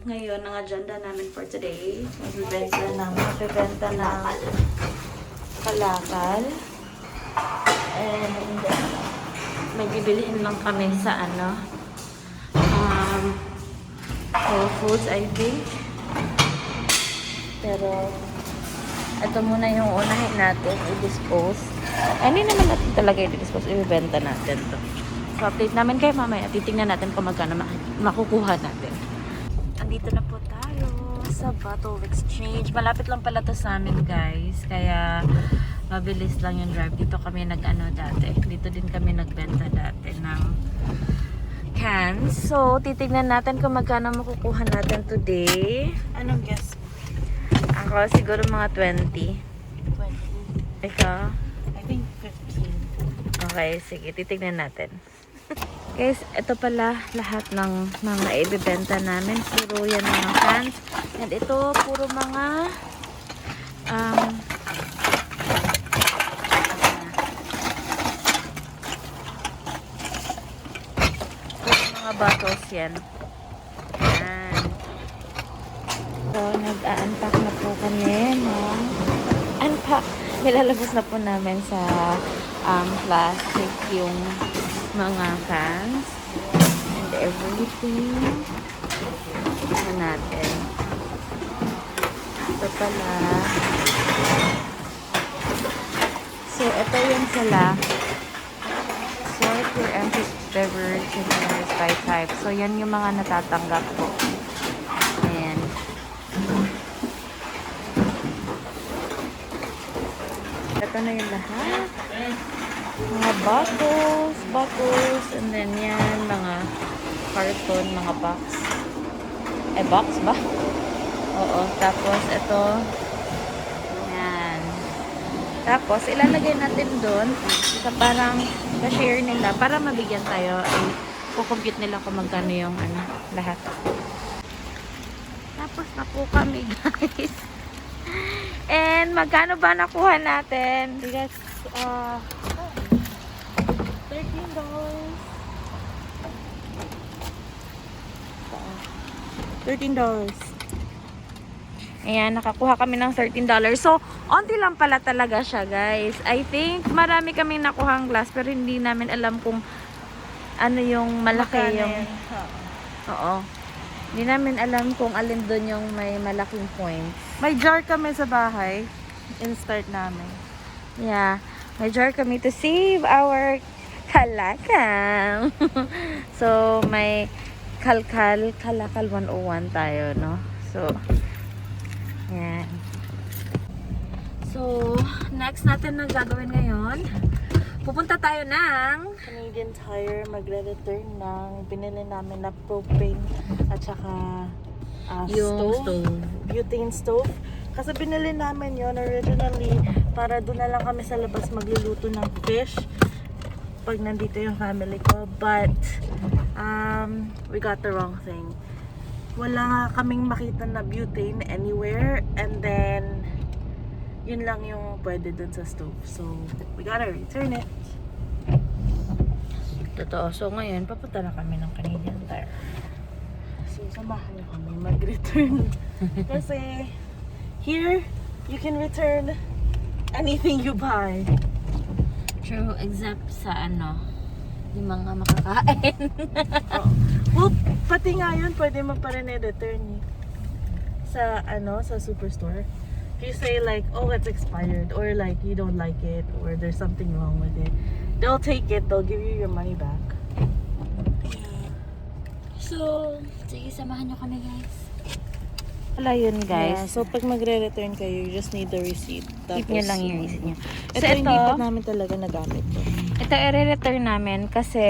Ngayon, ang agenda namin for today, magbibenta ng kalakal. And may bibilihin lang kami sa Whole Foods, I think. Pero ito muna yung unahin natin i-dispose. Hindi naman natin talaga i-dispose, ibibenta natin to. So update namin kayo mamaya, titingnan natin kung magkano makukuha natin. Andito na po tayo sa Bottle Exchange. Malapit lang pala to sa amin, guys. Kaya mabilis lang yung drive. Dito kami dati. Dito din kami nagbenta dati ng cans. So, titignan natin kung magkano makukuha natin today. Anong guess? Ako, siguro mga 20. 20. Ikaw? I think 15. Okay, sige. Titignan natin. Guys, ito pala lahat ng mga ibibenta namin. Puro yan mga cans. And ito, puro mga bottles yan. Yan. So, nag-unpack na po kami. Unpack. Nilalabas na po namin sa plastic yung mga cans and everything natin. Ito pala. So, ito yung sala. Sort your empty beverage containers by type. So, yan yung mga natatanggap ko. Ayan. Ito na yung lahat. Mga bottles, and then yan, mga carton, mga box. Box ba? Oo, tapos ito, yan. Tapos, ilalagay natin doon sa parang share nila para mabigyan tayo. Kukompute nila kung magkano yung lahat. Tapos na po kami, guys. And magkano ba nakuha natin? Because, $13. $13. Ayan, nakakuha kami ng $13. So, onti lang pala talaga siya, guys. I think marami kaming nakuhang glass pero hindi namin alam kung ano yung malaki yung... Oo. Hindi namin alam kung alin doon yung may malaking points. May jar kami sa bahay. In-start namin. Yeah. May jar kami to save our kalakal. So, may kalakal 101 tayo, no? So, yan. So, next natin na gagawin ngayon, pupunta tayo ng Canadian Tire, magre-return ng binili namin na propane at saka yung stove. Butane stove. Kasi binili namin yon originally para doon na lang kami sa labas magluluto ng fish pag nandito yung family ko. But, we got the wrong thing. Wala nga kaming makita na butane anywhere, and then yun lang yung pwede dun sa stove. So, we gotta return it. Totoo. So, ngayon, papunta na kami ng Canadian Tire. So, samahan niyo kami mag-return. Kasi, here, you can return anything you buy. True, except sa yung mga makakain. Oh. Well, pati nga yun, pwede mo pa rin i-return sa, sa superstore. If you say like, oh, it's expired, or like, you don't like it, or there's something wrong with it, they'll take it, they'll give you your money back. So, sige, samahan nyo kami, guys. Wala yun, guys. Yeah, so, pag magre-return kayo, you just need the receipt. Keep nyo lang yung receipt nyo. Ito, So, hindi pa namin talaga nagamit to. Ito, i-return namin kasi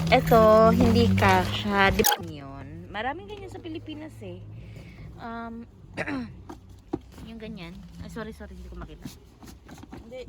ito, hindi kasha. Yun. Maraming ganyan sa Pilipinas eh. Yung ganyan. Ay, sorry, hindi ko makita. Hindi,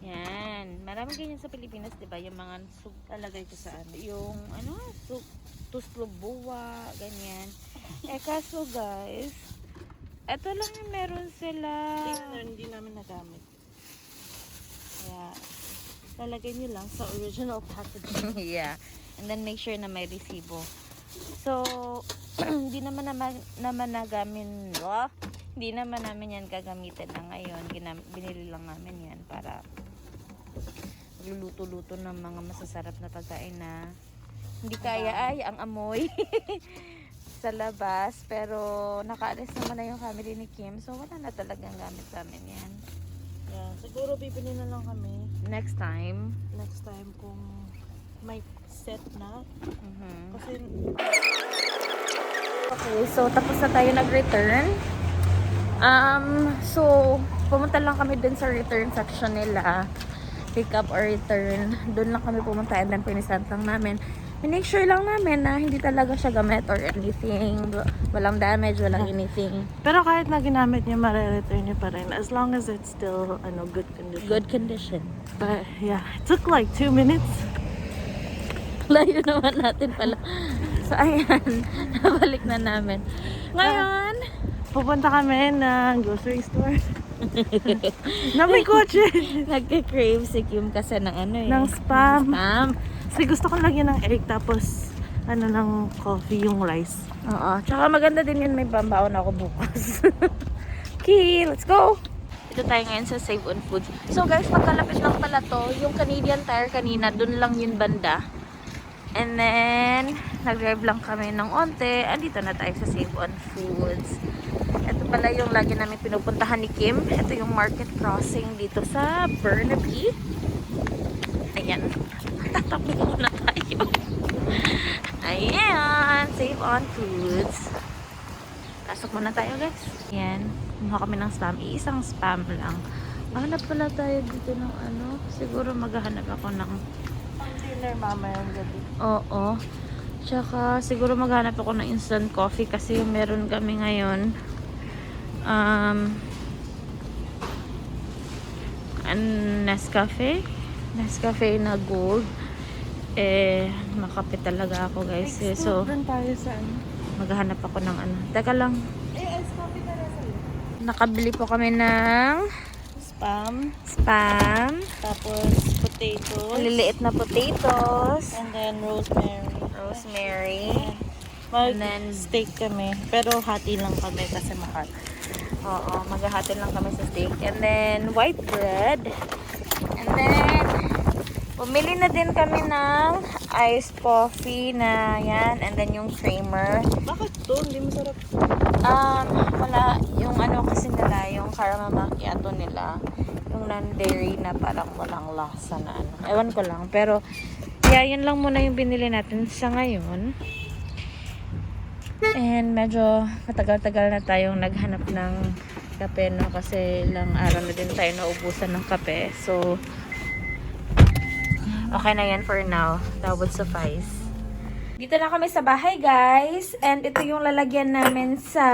Yan. Maraming ganyan sa Pilipinas, diba? Yung mga lalagay ko sa yung tuslo buwa, ganyan. Kaso guys, Ito lang yung meron sila. Hindi namin nagamit. Kaya, lalagay nyo lang sa original packaging. Yeah. And then make sure na may resibo. So, hindi naman hindi naman namin yan gagamitin na ngayon. Binili lang namin yan para luluto-luto ng mga masasarap na pagkain na hindi kaya ay ang amoy sa labas. Pero nakaalis naman na yung family ni Kim. So, wala na talagang gamit sa amin yan. Yeah, siguro bibili na lang kami Next time. kung may set na. Kasi Okay, so tapos na tayo nag-return. So pumunta lang kami dun sa return section nila. Pick up or return. Doon lang kami pumunta and then pinisan lang namin. Make sure lang namin na hindi talaga siya gamit or anything. Walang damage, walang anything. pero kahit na ginamit niyo, mare-return niyo pa rin as long as it's still good condition. Good condition. But yeah, it took like 2 minutes. Layo naman natin pala. So ayan, nabalik na namin. Ngayon, Pupunta kami ng grocery store. na may kotse. nagka-crave si Kim kasi ng ano eh. Ng spam. Spam. Kasi gusto ko lagyan ng egg tapos ng coffee yung rice. Oo. Tsaka maganda din yun. May pambaon ako bukas. Okay, let's go! Ito tayo ngayon sa Save on Foods. So guys, pagkalapit lang pala to. Yung Canadian Tire kanina, dun lang yun banda. And then, nag-drive lang kami ng onte. Andito na tayo sa Save on Foods. Ito pala yung lagi namin pinupuntahan ni Kim. Ito yung market crossing dito sa Burnaby. Ayan. Tatakbo muna tayo. Ayan. Save on Foods. Pasok muna tayo guys. Ayan. Kumuha kami ng spam. Iisang spam lang. Hanap pala tayo dito ng ano. Siguro maghahanap ako ng Dinner mamayang gabi. oo. Tsaka siguro maghanap ako ng instant coffee kasi meron kami ngayon. Nescafe na gold. Makape talaga ako guys. So, Doon tayo sa maghahanap ako ng ano. Teka lang. ice coffee na rin sa'yo. Nakabili po kami ng Spam. tapos Potatoes. liliit na potatoes, And then rosemary. and then Steak kami. Pero hati lang kami kasi mahal. oo, maghahati lang kami sa steak. And then, white bread. And then, bumili na din kami ng iced coffee na yan. And then, yung creamer. Bakit to? Hindi masarap. Wala, yung ano kasi nila, yung caramel macchiato nila. Yung non-dairy na parang walang lasa na ano. Ewan ko lang. Pero, yeah, yun lang muna yung binili natin sa ngayon. And medyo matagal-tagal na tayong naghanap ng kape, no? Kasi ilang araw na din tayo naubusan ng kape. So, okay na yan for now. That would suffice. Dito na kami sa bahay, guys. And ito yung lalagyan namin sa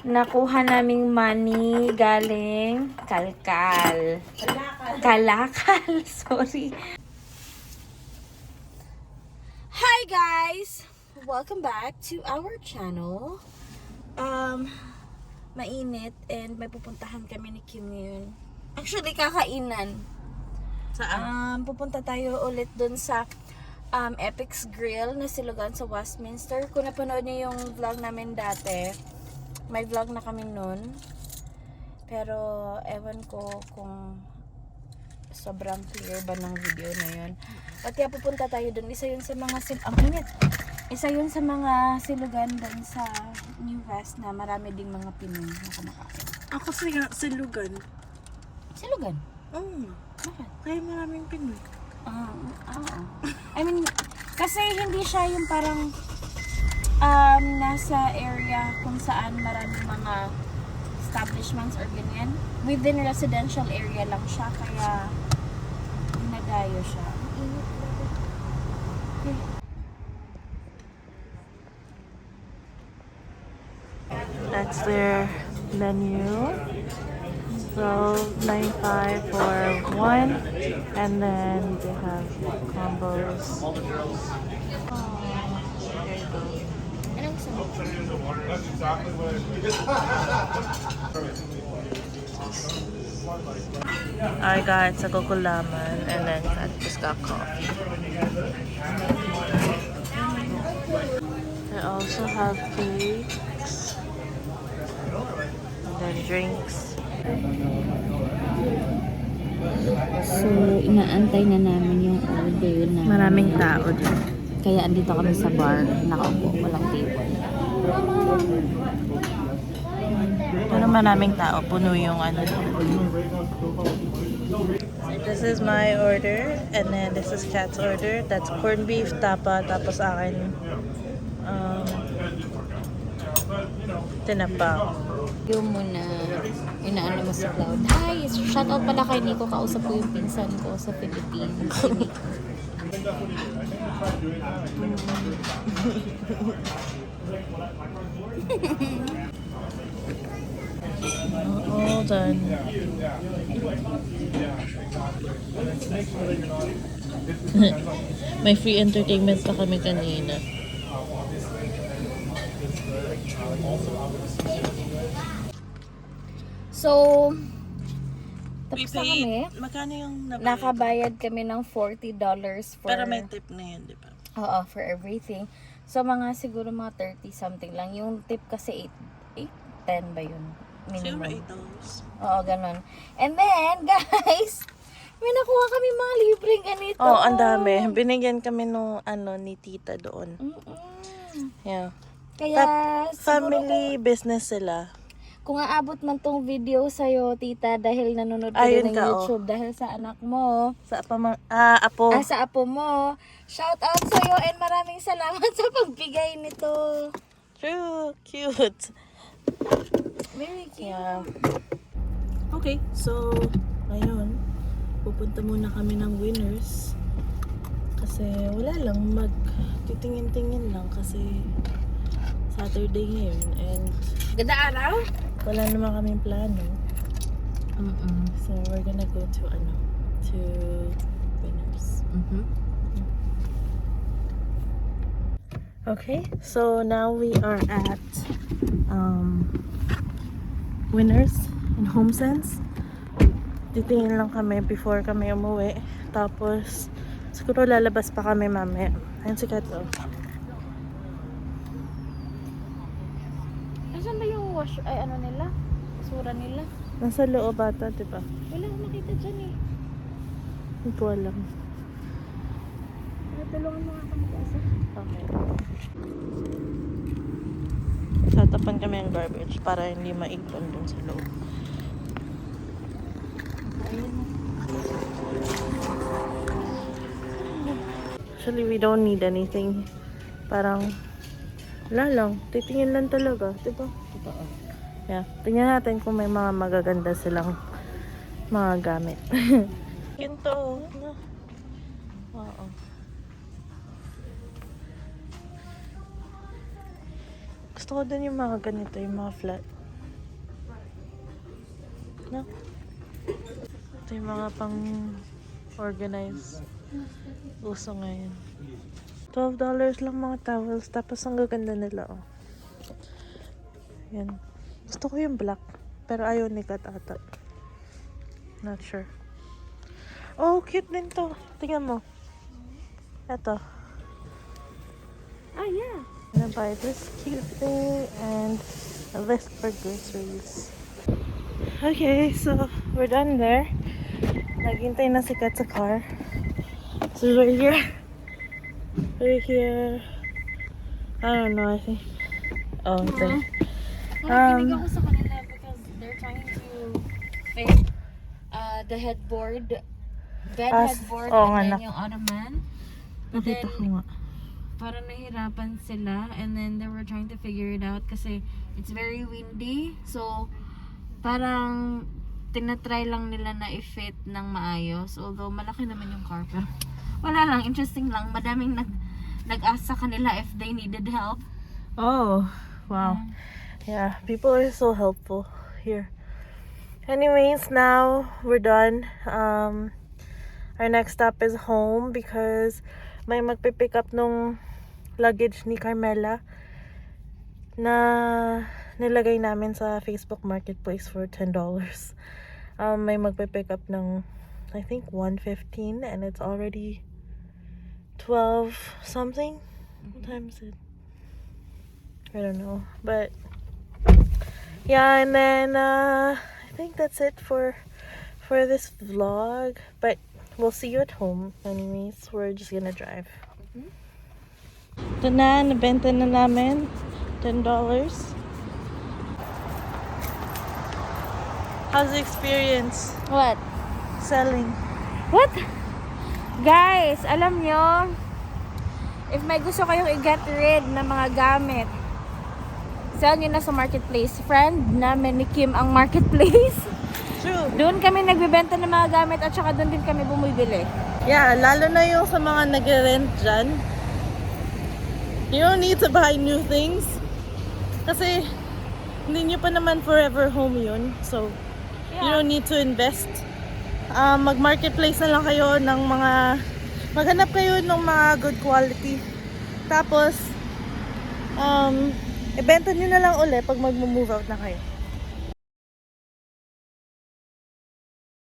nakuha naming money galing Kalakal. Sorry. Hi, guys! Welcome back to our channel. Mainit and may pupuntahan kami ni Kim ngayon. Actually, kakainan. Saan? Pupunta tayo ulit dun sa Epic's Grill na silugan sa Westminster. Kung napanood niyo yung vlog namin dati, may vlog na kami nun. Pero, ewan ko kung sobrang clear ba ng video na yun. At kaya pupunta tayo dun. Isa yun sa mga Isa yun sa mga silugan dun sa New West na marami ding mga Pinoy na kumakain. Ako silugan. Silugan? Bakit? Kaya maraming Pinoy. I mean, kasi hindi siya yung parang nasa area kung saan maraming mga establishments or ganyan. Within residential area lang siya, kaya nadayo siya. That's their menu. So, 95 for one. And then they have combos. Anong gusto mo? I got sa Kukulaman and then Kat just got coffee. I also have cakes and then drinks. So, inaantay na namin yung order na. Maraming tao dyan. Kaya andito kami sa bar. Nakaupo, walang table. Pero maraming tao. Puno yung ano. This is my order and then this is Kat's order. That's corned beef, tapa, tapos akin tinapa. Yung muna, inaano mo sa cloud. Hi! Shoutout pala kay Nico. Kausap ko yung pinsan ko sa Philippines. Si Nico. All done. May free entertainment pa kami kanina. So, tapos na kami. Magkano yung Nakabayad kami ng $40 for... Pero may tip na yun, di ba? Oo, for everything. So, mga siguro mga 30 something lang. Yung tip kasi 10 ba yun? Siguro Minimum. $8. Oo, ganun. And then, guys, may nakuha kami mga libreng ganito. Oh, ang dami. Binigyan kami nung ni tita doon. Yeah. Kaya, Family business sila. kung aabot man tong video sa'yo, tita, dahil nanonood ka Ayun din ng ka, YouTube, dahil sa anak mo, Sa apo. sa apo mo, shout out sa'yo and maraming salamat sa pagbigay nito. True. Cute. Very cute. Yeah. Okay, so ngayon pupunta muna kami ng Winners kasi wala lang, titingin-tingin lang kasi Saturday ngayon and Ganda araw? wala naman kaming plano, so we're gonna go to Winners. Okay, so now we are at Winners in HomeSense. Titingin lang kami before kami umuwi. Tapos, siguro lalabas pa kami mamaya. Ayun si Kato. Asan ba yung wash, ay ano nila? Sura nila? Nasa loob ata, diba? Wala akong makita dyan eh. Hindi ko alam. Tulungan mo nga kami kasi. Okay. Tatapan kami ang garbage para hindi maipon dun sa loob. Actually, we don't need anything. Parang, wala lang. Titingin lang talaga. Diba? Yeah. Tingnan natin kung may mga magaganda silang mga gamit. Ginto. No? Oo. Gusto ko din yung mga ganito, yung mga flat. No? Ito yung mga pang organize. Uso ngayon. $12 lang mga towels. Tapos ang gaganda nila, oh. Yan. Gusto ko yung black. Pero ayaw ni Kat ata. Not sure. Oh, cute din to. Tingnan mo. Ito. Ah, yeah. I'm gonna buy this cute thing and this for groceries. Okay, so we're done there. Naghintay na si Kat sa car. So we're here. We're here. I don't know, I think. Oh, ito. Nakikinig ako sa kanila because they're trying to fit the headboard, bed headboard, and then yung ottoman. Nakita ko nga. Parang nahirapan sila and then they were trying to figure it out kasi it's very windy. So, parang tinatry lang nila na i-fit ng maayos. Although, malaki naman yung car. Pero wala lang, interesting lang. Madaming nag-ask sa kanila if they needed help. Oh, wow. Yeah, people are so helpful here. Anyways, now we're done. Our next stop is home because may magpipick up nung luggage ni Carmela. na nilagay namin sa Facebook Marketplace for $10. May magpe-pick up ng I think 1:15 and it's already 12 something. What time is it? I don't know. But yeah, and then I think that's it for this vlog. But we'll see you at home anyways. We're just gonna drive. Ito na, nabenta na namin. $10. How's the experience What? selling? What? Guys, alam nyo, if may gusto kayong i-get rid ng mga gamit, sell nyo na sa marketplace. Friend namin ni Kim ang marketplace. True. Doon kami nagbibenta ng mga gamit at saka doon din kami bumibili. Yeah, lalo na yung sa mga nag-rent dyan. You don't need to buy new things. Kasi, hindi nyo pa naman forever home yun. So, you don't need to invest. Mag-marketplace na lang kayo ng mga, maghanap kayo ng mga good quality. Tapos, ibenta nyo na lang ulit pag mag-move out na kayo.